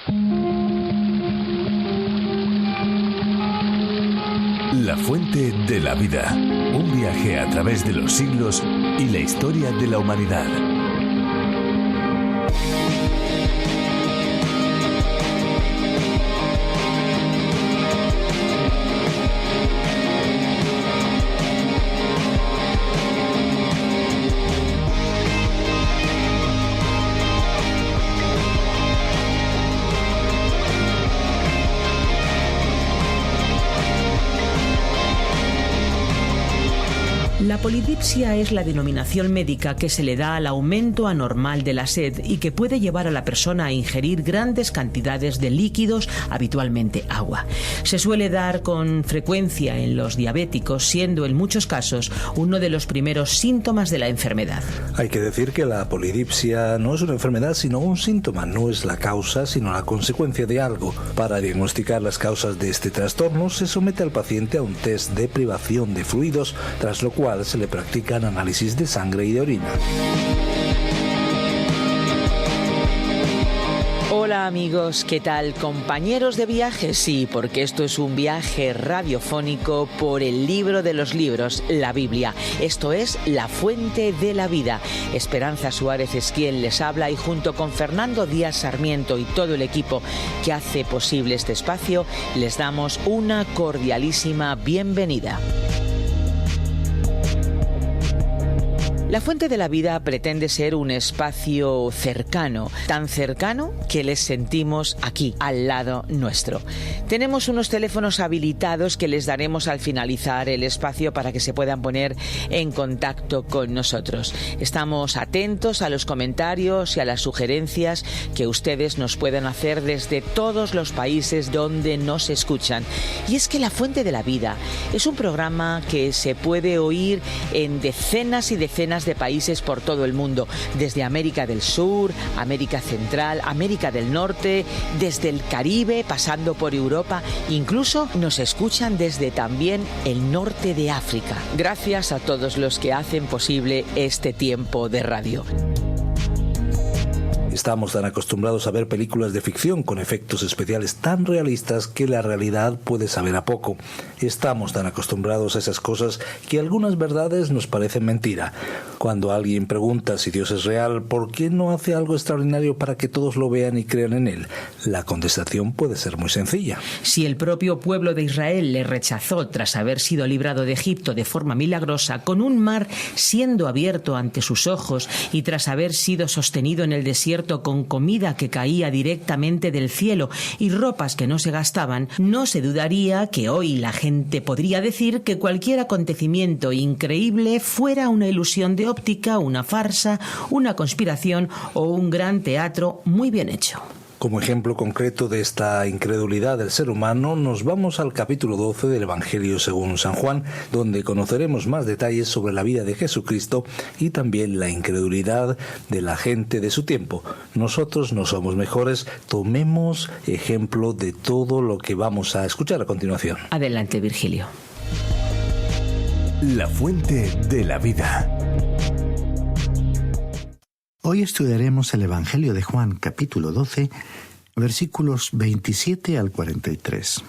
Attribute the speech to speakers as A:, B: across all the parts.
A: La fuente de la vida. Un viaje a través de los siglos y la historia de la humanidad.
B: La polidipsia es la denominación médica que se le da al aumento anormal de la sed y que puede llevar a la persona a ingerir grandes cantidades de líquidos, habitualmente agua. Se suele dar con frecuencia en los diabéticos, siendo en muchos casos uno de los primeros síntomas de la enfermedad.
C: Hay que decir que la polidipsia no es una enfermedad, sino un síntoma. No es la causa, sino la consecuencia de algo. Para diagnosticar las causas de este trastorno, se somete al paciente a un test de privación de fluidos, tras lo cual se le practican análisis de sangre y de orina.
B: Hola amigos, ¿qué tal? Compañeros de viaje, sí, porque esto es un viaje radiofónico por el libro de los libros, la Biblia. Esto es La Fuente de la Vida. Esperanza Suárez es quien les habla y junto con Fernando Díaz Sarmiento y todo el equipo que hace posible este espacio, les damos una cordialísima bienvenida. La Fuente de la Vida pretende ser un espacio cercano, tan cercano que les sentimos aquí, al lado nuestro. Tenemos unos teléfonos habilitados que les daremos al finalizar el espacio para que se puedan poner en contacto con nosotros. Estamos atentos a los comentarios y a las sugerencias que ustedes nos puedan hacer desde todos los países donde nos escuchan. Y es que La Fuente de la Vida es un programa que se puede oír en decenas y decenas de países por todo el mundo, desde América del Sur, América Central, América del Norte, desde el Caribe, pasando por Europa, incluso nos escuchan desde también el norte de África. Gracias a todos los que hacen posible este tiempo de radio.
C: Estamos tan acostumbrados a ver películas de ficción con efectos especiales tan realistas que la realidad puede saber a poco. Estamos tan acostumbrados a esas cosas que algunas verdades nos parecen mentira. Cuando alguien pregunta si Dios es real, ¿por qué no hace algo extraordinario para que todos lo vean y crean en él? La contestación puede ser muy sencilla.
B: Si el propio pueblo de Israel le rechazó tras haber sido librado de Egipto de forma milagrosa, con un mar siendo abierto ante sus ojos y tras haber sido sostenido en el desierto con comida que caía directamente del cielo y ropas que no se gastaban, no se dudaría que hoy la gente podría decir que cualquier acontecimiento increíble fuera una ilusión de óptica, una farsa, una conspiración o un gran teatro muy bien hecho.
C: Como ejemplo concreto de esta incredulidad del ser humano, nos vamos al capítulo 12 del Evangelio según San Juan, donde conoceremos más detalles sobre la vida de Jesucristo y también la incredulidad de la gente de su tiempo. Nosotros no somos mejores, tomemos ejemplo de todo lo que vamos a escuchar a continuación.
B: Adelante, Virgilio.
A: La Fuente de la Vida.
D: Hoy estudiaremos el Evangelio de Juan, capítulo 12, versículos 27 al 43.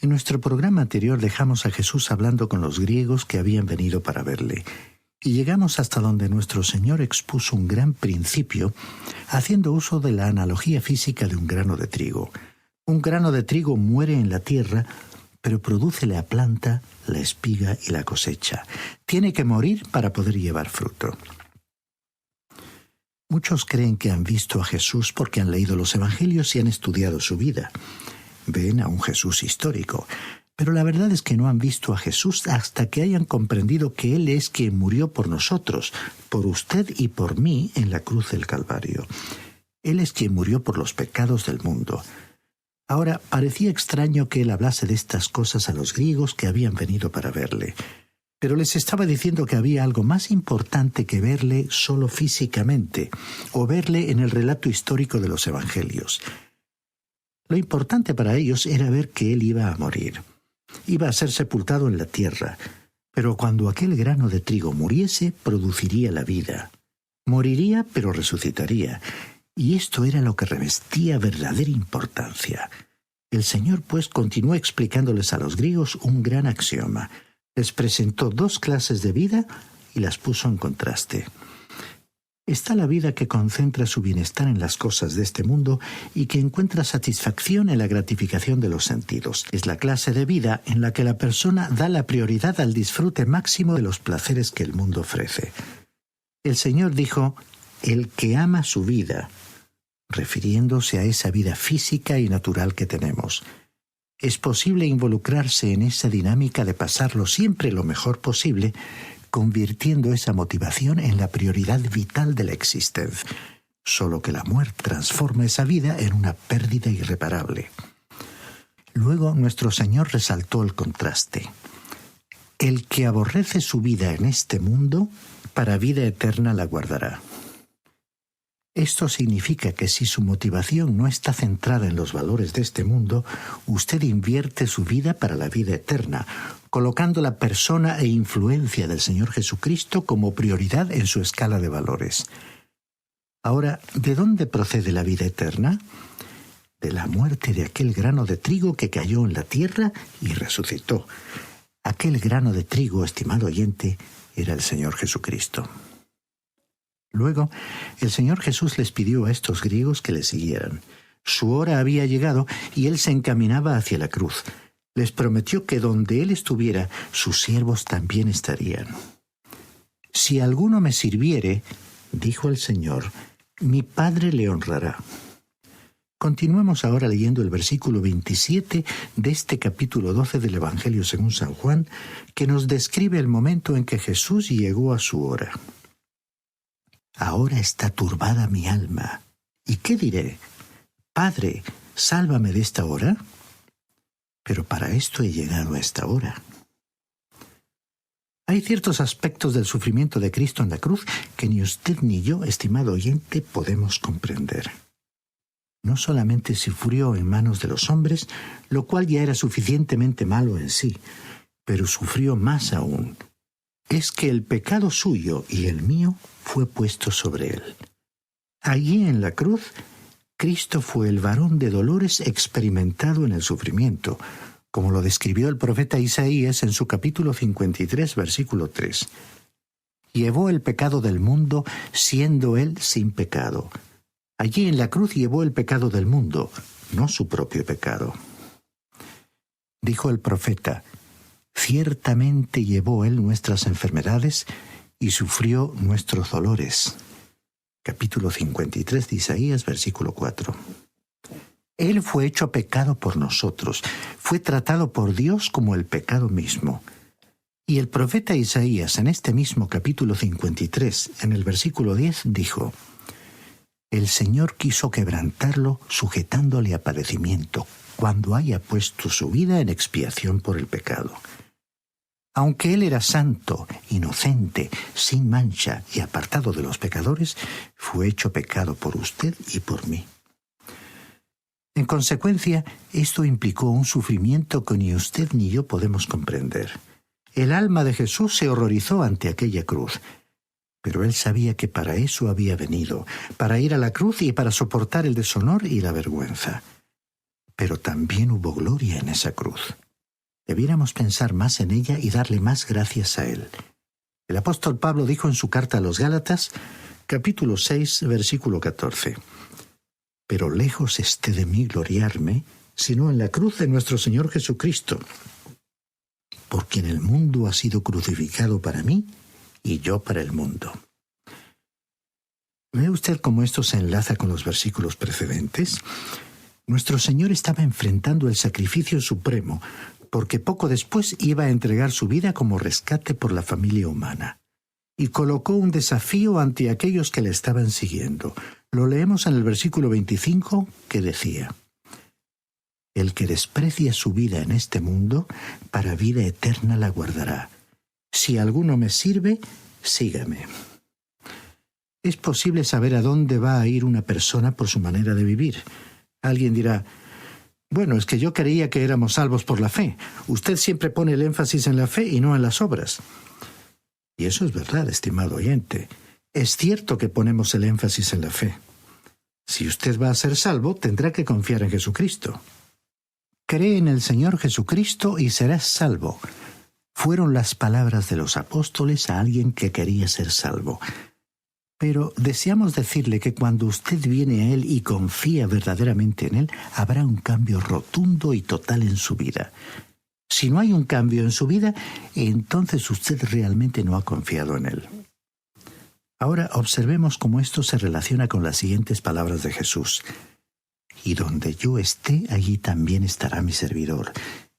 D: En nuestro programa anterior dejamos a Jesús hablando con los griegos que habían venido para verle, y llegamos hasta donde nuestro Señor expuso un gran principio, haciendo uso de la analogía física de un grano de trigo. Un grano de trigo muere en la tierra, pero produce la planta, la espiga y la cosecha. Tiene que morir para poder llevar fruto. Muchos creen que han visto a Jesús porque han leído los Evangelios y han estudiado su vida. Ven a un Jesús histórico, pero la verdad es que no han visto a Jesús hasta que hayan comprendido que Él es quien murió por nosotros, por usted y por mí en la cruz del Calvario. Él es quien murió por los pecados del mundo. Ahora, parecía extraño que Él hablase de estas cosas a los griegos que habían venido para verle. Pero les estaba diciendo que había algo más importante que verle solo físicamente, o verle en el relato histórico de los Evangelios. Lo importante para ellos era ver que él iba a morir. Iba a ser sepultado en la tierra, pero cuando aquel grano de trigo muriese, produciría la vida. Moriría, pero resucitaría. Y esto era lo que revestía verdadera importancia. El Señor, pues, continuó explicándoles a los griegos un gran axioma. Les presentó dos clases de vida y las puso en contraste. Está la vida que concentra su bienestar en las cosas de este mundo y que encuentra satisfacción en la gratificación de los sentidos. Es la clase de vida en la que la persona da la prioridad al disfrute máximo de los placeres que el mundo ofrece. El Señor dijo, el que ama su vida, refiriéndose a esa vida física y natural que tenemos. Es posible involucrarse en esa dinámica de pasarlo siempre lo mejor posible, convirtiendo esa motivación en la prioridad vital de la existencia. Solo que la muerte transforma esa vida en una pérdida irreparable. Luego nuestro Señor resaltó el contraste. El que aborrece su vida en este mundo, para vida eterna la guardará. Esto significa que si su motivación no está centrada en los valores de este mundo, usted invierte su vida para la vida eterna, colocando la persona e influencia del Señor Jesucristo como prioridad en su escala de valores. Ahora, ¿de dónde procede la vida eterna? De la muerte de aquel grano de trigo que cayó en la tierra y resucitó. Aquel grano de trigo, estimado oyente, era el Señor Jesucristo. Luego, el Señor Jesús les pidió a estos griegos que le siguieran. Su hora había llegado y Él se encaminaba hacia la cruz. Les prometió que donde Él estuviera, sus siervos también estarían. Si alguno me sirviere, dijo el Señor, mi Padre le honrará. Continuemos ahora leyendo el versículo 27 de este capítulo 12 del Evangelio según San Juan, que nos describe el momento en que Jesús llegó a su hora. Ahora está turbada mi alma. ¿Y qué diré? Padre, sálvame de esta hora. Pero para esto he llegado a esta hora. Hay ciertos aspectos del sufrimiento de Cristo en la cruz que ni usted ni yo, estimado oyente, podemos comprender. No solamente sufrió en manos de los hombres, lo cual ya era suficientemente malo en sí, pero sufrió más aún. Es que el pecado suyo y el mío fue puesto sobre él. Allí en la cruz, Cristo fue el varón de dolores experimentado en el sufrimiento, como lo describió el profeta Isaías en su capítulo 53, versículo 3. Llevó el pecado del mundo, siendo él sin pecado. Allí en la cruz llevó el pecado del mundo, no su propio pecado. Dijo el profeta, ciertamente llevó él nuestras enfermedades y sufrió nuestros dolores. Capítulo 53 de Isaías, versículo 4. Él fue hecho pecado por nosotros, fue tratado por Dios como el pecado mismo. Y el profeta Isaías, en este mismo capítulo 53, en el versículo 10, dijo, el Señor quiso quebrantarlo sujetándole a padecimiento, cuando haya puesto su vida en expiación por el pecado. Aunque él era santo, inocente, sin mancha y apartado de los pecadores, fue hecho pecado por usted y por mí. En consecuencia, esto implicó un sufrimiento que ni usted ni yo podemos comprender. El alma de Jesús se horrorizó ante aquella cruz, pero él sabía que para eso había venido, para ir a la cruz y para soportar el deshonor y la vergüenza. Pero también hubo gloria en esa cruz. Debiéramos pensar más en ella y darle más gracias a Él. El apóstol Pablo dijo en su carta a los Gálatas, capítulo 6, versículo 14, «Pero lejos esté de mí gloriarme, sino en la cruz de nuestro Señor Jesucristo, por quien el mundo ha sido crucificado para mí y yo para el mundo». ¿Ve usted cómo esto se enlaza con los versículos precedentes? Nuestro Señor estaba enfrentando el sacrificio supremo, porque poco después iba a entregar su vida como rescate por la familia humana. Y colocó un desafío ante aquellos que le estaban siguiendo. Lo leemos en el versículo 25, que decía, «El que desprecia su vida en este mundo, para vida eterna la guardará. Si alguno me sirve, sígame». Es posible saber a dónde va a ir una persona por su manera de vivir. Alguien dirá, bueno, es que yo creía que éramos salvos por la fe. Usted siempre pone el énfasis en la fe y no en las obras. Y eso es verdad, estimado oyente. Es cierto que ponemos el énfasis en la fe. Si usted va a ser salvo, tendrá que confiar en Jesucristo. Cree en el Señor Jesucristo y serás salvo. Fueron las palabras de los apóstoles a alguien que quería ser salvo. Pero deseamos decirle que cuando usted viene a Él y confía verdaderamente en Él, habrá un cambio rotundo y total en su vida. Si no hay un cambio en su vida, entonces usted realmente no ha confiado en Él. Ahora observemos cómo esto se relaciona con las siguientes palabras de Jesús. Y donde yo esté, allí también estará mi servidor.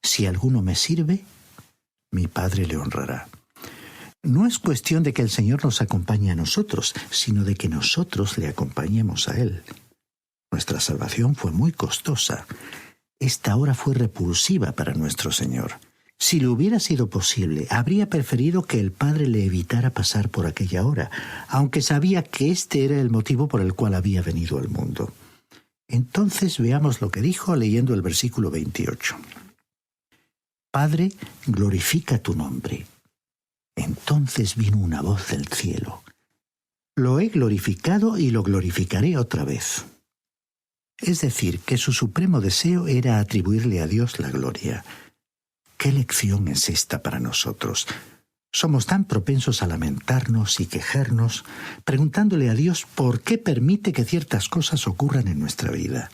D: Si alguno me sirve, mi Padre le honrará. No es cuestión de que el Señor nos acompañe a nosotros, sino de que nosotros le acompañemos a Él. Nuestra salvación fue muy costosa. Esta hora fue repulsiva para nuestro Señor. Si le hubiera sido posible, habría preferido que el Padre le evitara pasar por aquella hora, aunque sabía que este era el motivo por el cual había venido al mundo. Entonces veamos lo que dijo leyendo el versículo 28. Padre, glorifica tu nombre. Entonces vino una voz del cielo. Lo he glorificado y lo glorificaré otra vez. Es decir, que su supremo deseo era atribuirle a Dios la gloria. ¿Qué lección es esta para nosotros? Somos tan propensos a lamentarnos y quejarnos, preguntándole a Dios por qué permite que ciertas cosas ocurran en nuestra vida.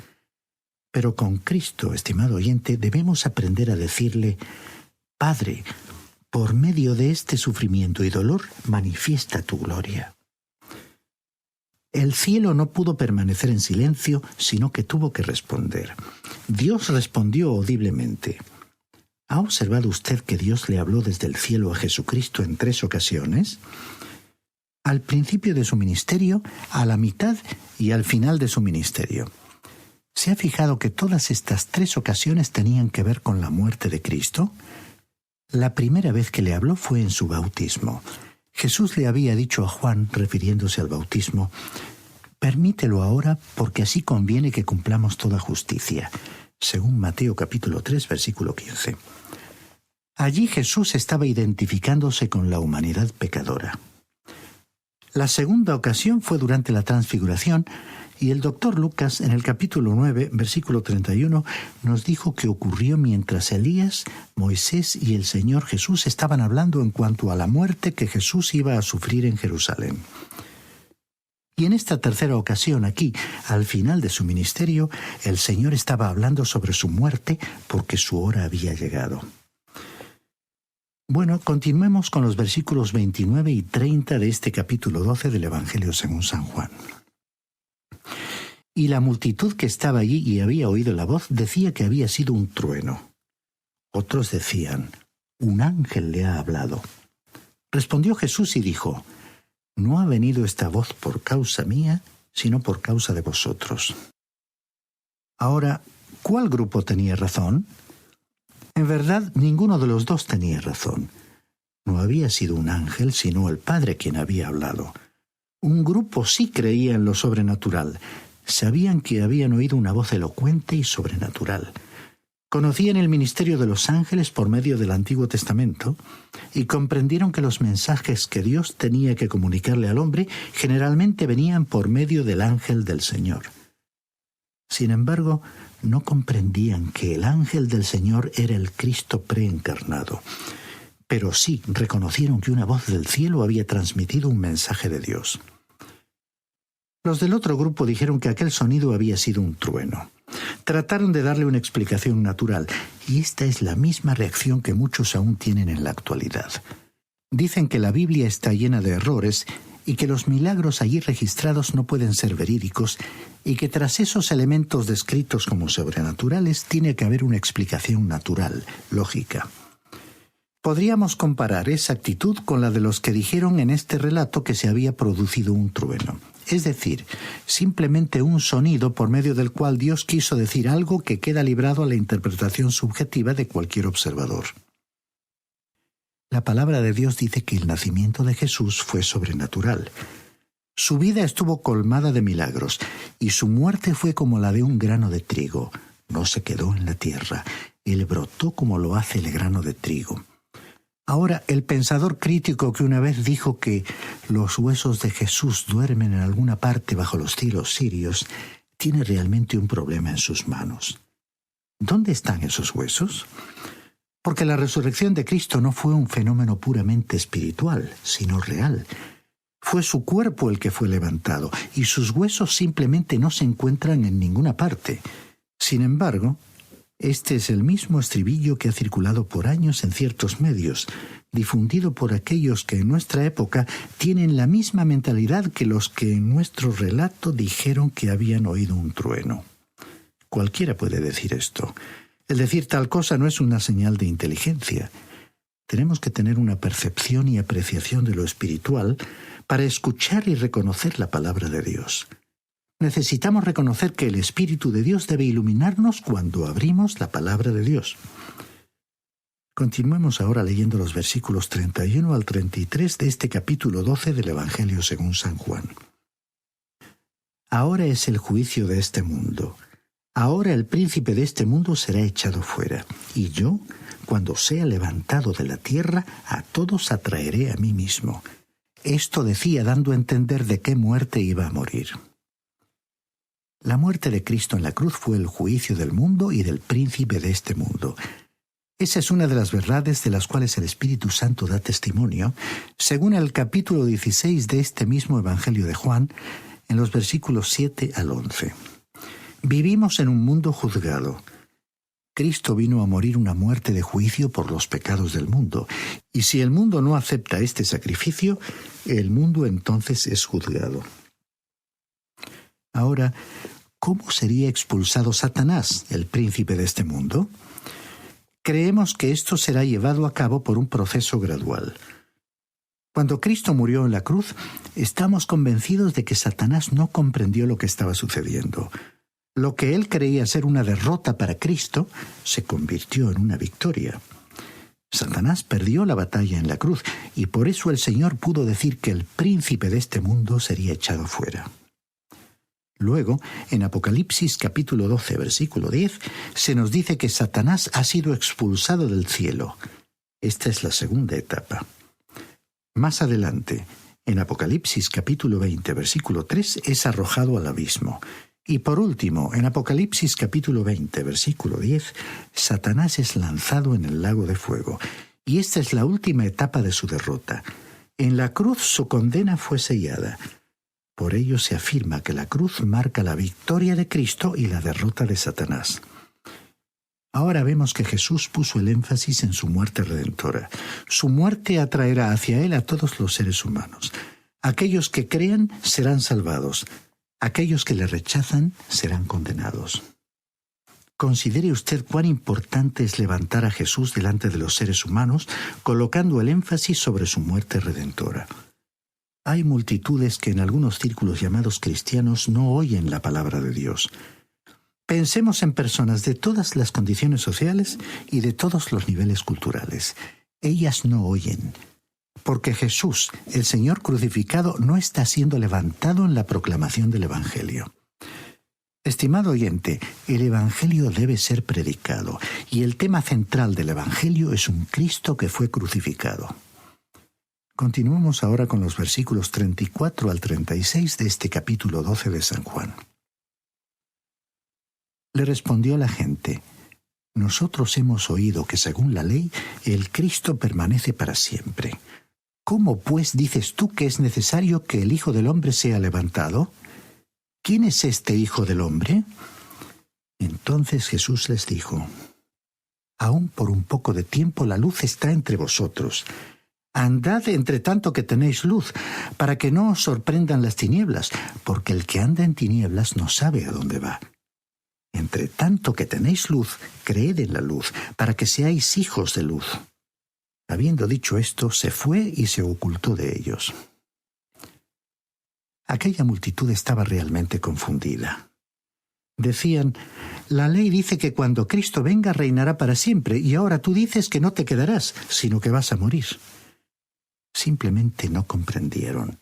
D: Pero con Cristo, estimado oyente, debemos aprender a decirle: Padre, por medio de este sufrimiento y dolor, manifiesta tu gloria. El cielo no pudo permanecer en silencio, sino que tuvo que responder. Dios respondió audiblemente. ¿Ha observado usted que Dios le habló desde el cielo a Jesucristo en 3 ocasiones? Al principio de su ministerio, a la mitad y al final de su ministerio. ¿Se ha fijado que todas estas 3 ocasiones tenían que ver con la muerte de Cristo? La primera vez que le habló fue en su bautismo. Jesús le había dicho a Juan, refiriéndose al bautismo: «Permítelo ahora, porque así conviene que cumplamos toda justicia», según Mateo capítulo 3, versículo 15. Allí Jesús estaba identificándose con la humanidad pecadora. La segunda ocasión fue durante la transfiguración, y el doctor Lucas, en el capítulo 9, versículo 31, nos dijo que ocurrió mientras Elías, Moisés y el Señor Jesús estaban hablando en cuanto a la muerte que Jesús iba a sufrir en Jerusalén. Y en esta tercera ocasión aquí, al final de su ministerio, el Señor estaba hablando sobre su muerte porque su hora había llegado. Bueno, continuemos con los versículos 29 y 30 de este capítulo 12 del Evangelio según San Juan. Y la multitud que estaba allí y había oído la voz decía que había sido un trueno. Otros decían: un ángel le ha hablado. Respondió Jesús y dijo: no ha venido esta voz por causa mía, sino por causa de vosotros. Ahora, ¿cuál grupo tenía razón? En verdad, ninguno de los dos tenía razón. No había sido un ángel, sino el Padre quien había hablado. Un grupo sí creía en lo sobrenatural. Sabían que habían oído una voz elocuente y sobrenatural. Conocían el ministerio de los ángeles por medio del Antiguo Testamento y comprendieron que los mensajes que Dios tenía que comunicarle al hombre generalmente venían por medio del ángel del Señor. Sin embargo, no comprendían que el ángel del Señor era el Cristo preencarnado. Pero sí reconocieron que una voz del cielo había transmitido un mensaje de Dios. Los del otro grupo dijeron que aquel sonido había sido un trueno. Trataron de darle una explicación natural, y esta es la misma reacción que muchos aún tienen en la actualidad. Dicen que la Biblia está llena de errores y que los milagros allí registrados no pueden ser verídicos y que tras esos elementos descritos como sobrenaturales tiene que haber una explicación natural, lógica. Podríamos comparar esa actitud con la de los que dijeron en este relato que se había producido un trueno. Es decir, simplemente un sonido por medio del cual Dios quiso decir algo que queda librado a la interpretación subjetiva de cualquier observador. La palabra de Dios dice que el nacimiento de Jesús fue sobrenatural. Su vida estuvo colmada de milagros, y su muerte fue como la de un grano de trigo. No se quedó en la tierra, él brotó como lo hace el grano de trigo. Ahora, el pensador crítico que una vez dijo que los huesos de Jesús duermen en alguna parte bajo los cielos sirios, tiene realmente un problema en sus manos. ¿Dónde están esos huesos? Porque la resurrección de Cristo no fue un fenómeno puramente espiritual, sino real. Fue su cuerpo el que fue levantado, y sus huesos simplemente no se encuentran en ninguna parte. Sin embargo, este es el mismo estribillo que ha circulado por años en ciertos medios, difundido por aquellos que en nuestra época tienen la misma mentalidad que los que en nuestro relato dijeron que habían oído un trueno. Cualquiera puede decir esto. El decir tal cosa no es una señal de inteligencia. Tenemos que tener una percepción y apreciación de lo espiritual para escuchar y reconocer la palabra de Dios. Necesitamos reconocer que el Espíritu de Dios debe iluminarnos cuando abrimos la palabra de Dios. Continuemos ahora leyendo los versículos 31 al 33 de este capítulo 12 del Evangelio según San Juan. Ahora es el juicio de este mundo. Ahora el príncipe de este mundo será echado fuera, y yo, cuando sea levantado de la tierra, a todos atraeré a mí mismo. Esto decía dando a entender de qué muerte iba a morir. La muerte de Cristo en la cruz fue el juicio del mundo y del príncipe de este mundo. Esa es una de las verdades de las cuales el Espíritu Santo da testimonio, según el capítulo 16 de este mismo Evangelio de Juan, en los versículos 7 al 11. Vivimos en un mundo juzgado. Cristo vino a morir una muerte de juicio por los pecados del mundo, y si el mundo no acepta este sacrificio, el mundo entonces es juzgado. Ahora, ¿cómo sería expulsado Satanás, el príncipe de este mundo? Creemos que esto será llevado a cabo por un proceso gradual. Cuando Cristo murió en la cruz, estamos convencidos de que Satanás no comprendió lo que estaba sucediendo. Lo que él creía ser una derrota para Cristo se convirtió en una victoria. Satanás perdió la batalla en la cruz y por eso el Señor pudo decir que el príncipe de este mundo sería echado fuera. Luego, en Apocalipsis capítulo 12, versículo 10, se nos dice que Satanás ha sido expulsado del cielo. Esta es la segunda etapa. Más adelante, en Apocalipsis capítulo 20, versículo 3, es arrojado al abismo. Y por último, en Apocalipsis capítulo 20, versículo 10, Satanás es lanzado en el lago de fuego. Y esta es la última etapa de su derrota. En la cruz su condena fue sellada. Por ello se afirma que la cruz marca la victoria de Cristo y la derrota de Satanás. Ahora vemos que Jesús puso el énfasis en su muerte redentora. Su muerte atraerá hacia él a todos los seres humanos. Aquellos que crean serán salvados. Aquellos que le rechazan serán condenados. Considere usted cuán importante es levantar a Jesús delante de los seres humanos, colocando el énfasis sobre su muerte redentora. Hay multitudes que en algunos círculos llamados cristianos no oyen la palabra de Dios. Pensemos en personas de todas las condiciones sociales y de todos los niveles culturales. Ellas no oyen. Porque Jesús, el Señor crucificado, no está siendo levantado en la proclamación del Evangelio. Estimado oyente, el Evangelio debe ser predicado, y el tema central del Evangelio es un Cristo que fue crucificado. Continuemos ahora con los versículos 34 al 36 de este capítulo 12 de San Juan. Le respondió la gente: Nosotros hemos oído que según la ley, el Cristo permanece para siempre. ¿Cómo, pues, dices tú que es necesario que el Hijo del Hombre sea levantado? ¿Quién es este Hijo del Hombre? Entonces Jesús les dijo: Aún por un poco de tiempo la luz está entre vosotros. Andad entre tanto que tenéis luz, para que no os sorprendan las tinieblas, porque el que anda en tinieblas no sabe a dónde va. Entre tanto que tenéis luz, creed en la luz, para que seáis hijos de luz. Habiendo dicho esto, se fue y se ocultó de ellos. Aquella multitud estaba realmente confundida. Decían: la ley dice que cuando Cristo venga reinará para siempre, y ahora tú dices que no te quedarás, sino que vas a morir. Simplemente no comprendieron.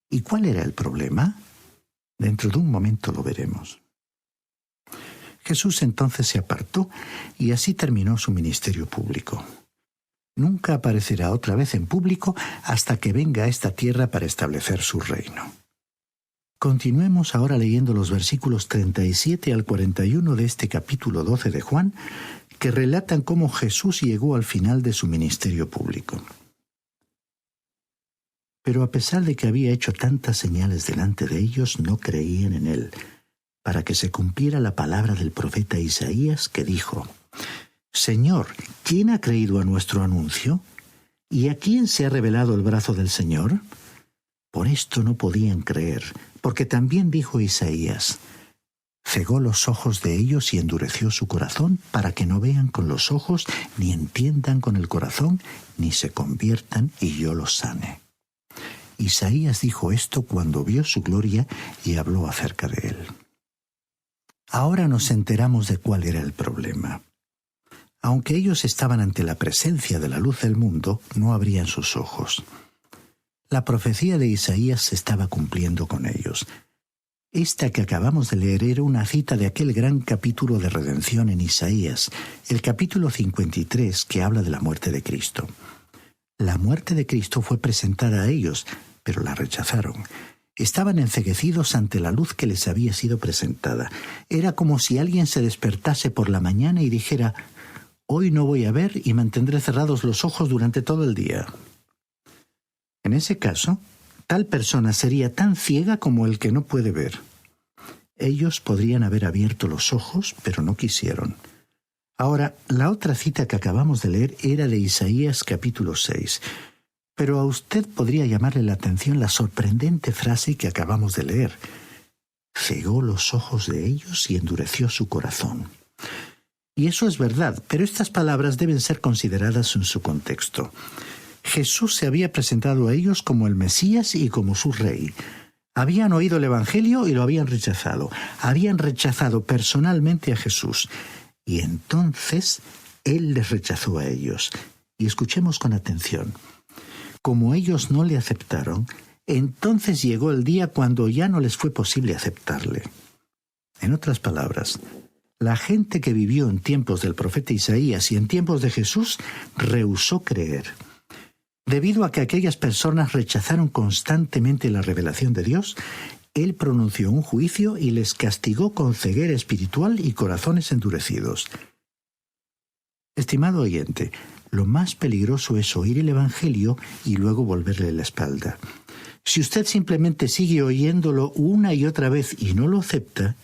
D: ¿Y cuál era el problema? Dentro de un momento lo veremos. Jesús entonces se apartó y así terminó su ministerio público. Nunca aparecerá otra vez en público hasta que venga a esta tierra para establecer su reino. Continuemos ahora leyendo los versículos 37 al 41 de este capítulo 12 de Juan, que relatan cómo Jesús llegó al final de su ministerio público. Pero a pesar de que había hecho tantas señales delante de ellos, no creían en él, para que se cumpliera la palabra del profeta Isaías, que dijo: Señor, ¿quién ha creído a nuestro anuncio? ¿Y a quién se ha revelado el brazo del Señor? Por esto no podían creer, porque también dijo Isaías: cegó los ojos de ellos y endureció su corazón, para que no vean con los ojos, ni entiendan con el corazón, ni se conviertan y yo los sane. Isaías dijo esto cuando vio su gloria y habló acerca de él. Ahora nos enteramos de cuál era el problema. Aunque ellos estaban ante la presencia de la luz del mundo, no abrían sus ojos. La profecía de Isaías se estaba cumpliendo con ellos. Esta que acabamos de leer era una cita de aquel gran capítulo de redención en Isaías, el capítulo 53, que habla de la muerte de Cristo. La muerte de Cristo fue presentada a ellos, pero la rechazaron. Estaban enceguecidos ante la luz que les había sido presentada. Era como si alguien se despertase por la mañana y dijera: hoy no voy a ver y mantendré cerrados los ojos durante todo el día. En ese caso, tal persona sería tan ciega como el que no puede ver. Ellos podrían haber abierto los ojos, pero no quisieron. Ahora, la otra cita que acabamos de leer era de Isaías capítulo 6. Pero a usted podría llamarle la atención la sorprendente frase que acabamos de leer: cegó los ojos de ellos y endureció su corazón. Y eso es verdad, pero estas palabras deben ser consideradas en su contexto. Jesús se había presentado a ellos como el Mesías y como su Rey. Habían oído el Evangelio y lo habían rechazado. Habían rechazado personalmente a Jesús. Y entonces Él les rechazó a ellos. Y escuchemos con atención. Como ellos no le aceptaron, entonces llegó el día cuando ya no les fue posible aceptarle. En otras palabras, la gente que vivió en tiempos del profeta Isaías y en tiempos de Jesús rehusó creer. Debido a que aquellas personas rechazaron constantemente la revelación de Dios, Él pronunció un juicio y les castigó con ceguera espiritual y corazones endurecidos. Estimado oyente, lo más peligroso es oír el Evangelio y luego volverle la espalda. Si usted simplemente sigue oyéndolo una y otra vez y no lo acepta,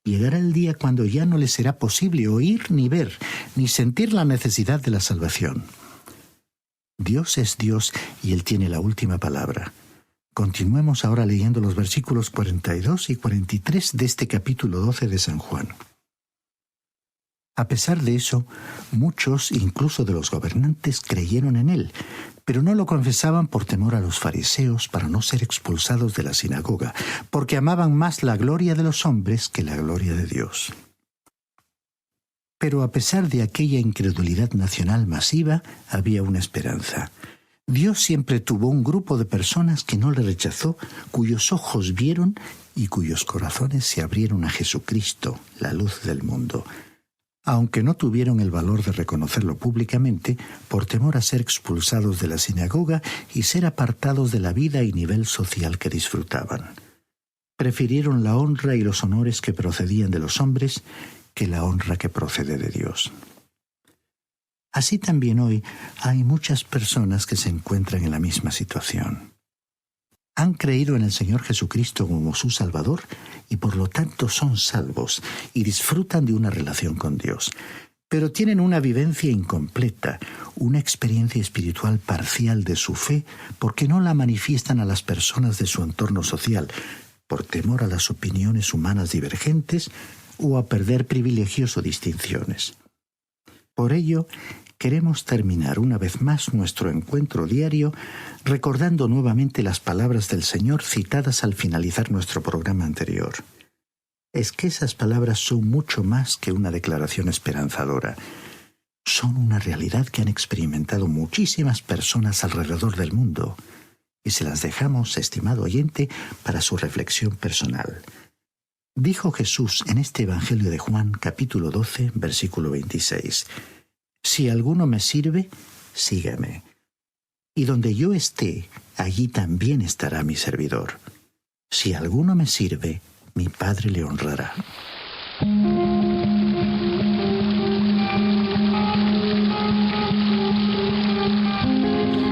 D: llegará el día cuando ya no le será posible oír, ni ver, ni sentir la necesidad de la salvación. Dios es Dios y Él tiene la última palabra. Continuemos ahora leyendo los versículos 42 y 43 de este capítulo 12 de San Juan. A pesar de eso, muchos, incluso de los gobernantes, creyeron en Él, pero no lo confesaban por temor a los fariseos para no ser expulsados de la sinagoga, porque amaban más la gloria de los hombres que la gloria de Dios. Pero a pesar de aquella incredulidad nacional masiva, había una esperanza. Dios siempre tuvo un grupo de personas que no le rechazó, cuyos ojos vieron y cuyos corazones se abrieron a Jesucristo, la luz del mundo. Aunque no tuvieron el valor de reconocerlo públicamente, por temor a ser expulsados de la sinagoga y ser apartados de la vida y nivel social que disfrutaban. Prefirieron la honra y los honores que procedían de los hombres que la honra que procede de Dios. Así también hoy hay muchas personas que se encuentran en la misma situación. Han creído en el Señor Jesucristo como su Salvador y por lo tanto son salvos y disfrutan de una relación con Dios, pero tienen una vivencia incompleta, una experiencia espiritual parcial de su fe porque no la manifiestan a las personas de su entorno social, por temor a las opiniones humanas divergentes o a perder privilegios o distinciones. Por ello, queremos terminar una vez más nuestro encuentro diario recordando nuevamente las palabras del Señor citadas al finalizar nuestro programa anterior. Es que esas palabras son mucho más que una declaración esperanzadora. Son una realidad que han experimentado muchísimas personas alrededor del mundo y se las dejamos, estimado oyente, para su reflexión personal. Dijo Jesús en este Evangelio de Juan, capítulo 12, versículo 26, «Si alguno me sirve, sígame. Y donde yo esté, allí también estará mi servidor. Si alguno me sirve, mi Padre le honrará.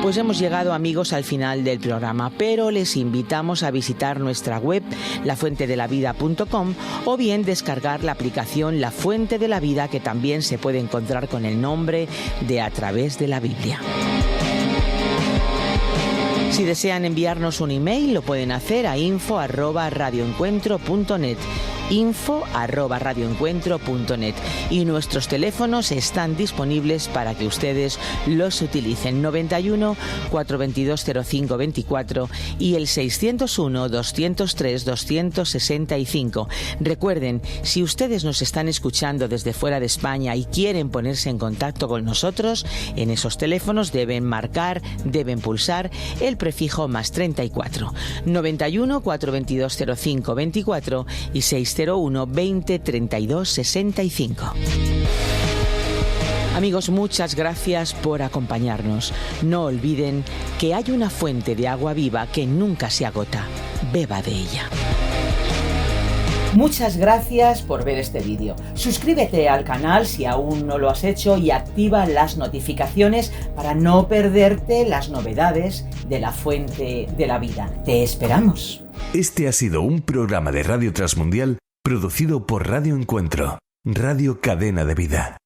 B: Pues hemos llegado, amigos, al final del programa, pero les invitamos a visitar nuestra web, lafuentedelavida.com, o bien descargar la aplicación La Fuente de la Vida, que también se puede encontrar con el nombre de A Través de la Biblia. Si desean enviarnos un email, lo pueden hacer a info@radioencuentro.net. info@radioencuentro.net, y nuestros teléfonos están disponibles para que ustedes los utilicen: 91 422 0524 y el 601 203 265. Recuerden, si ustedes nos están escuchando desde fuera de España y quieren ponerse en contacto con nosotros, en esos teléfonos deben pulsar el prefijo +34, 91 422 0524 y 601 20 32 65. Amigos, muchas gracias por acompañarnos. No olviden que hay una fuente de agua viva que nunca se agota. Beba de ella. Muchas gracias por ver este vídeo. Suscríbete al canal si aún no lo has hecho y activa las notificaciones para no perderte las novedades de la Fuente de la Vida. Te esperamos.
A: Este ha sido un programa de Radio Transmundial producido por Radio Encuentro, Radio Cadena de Vida.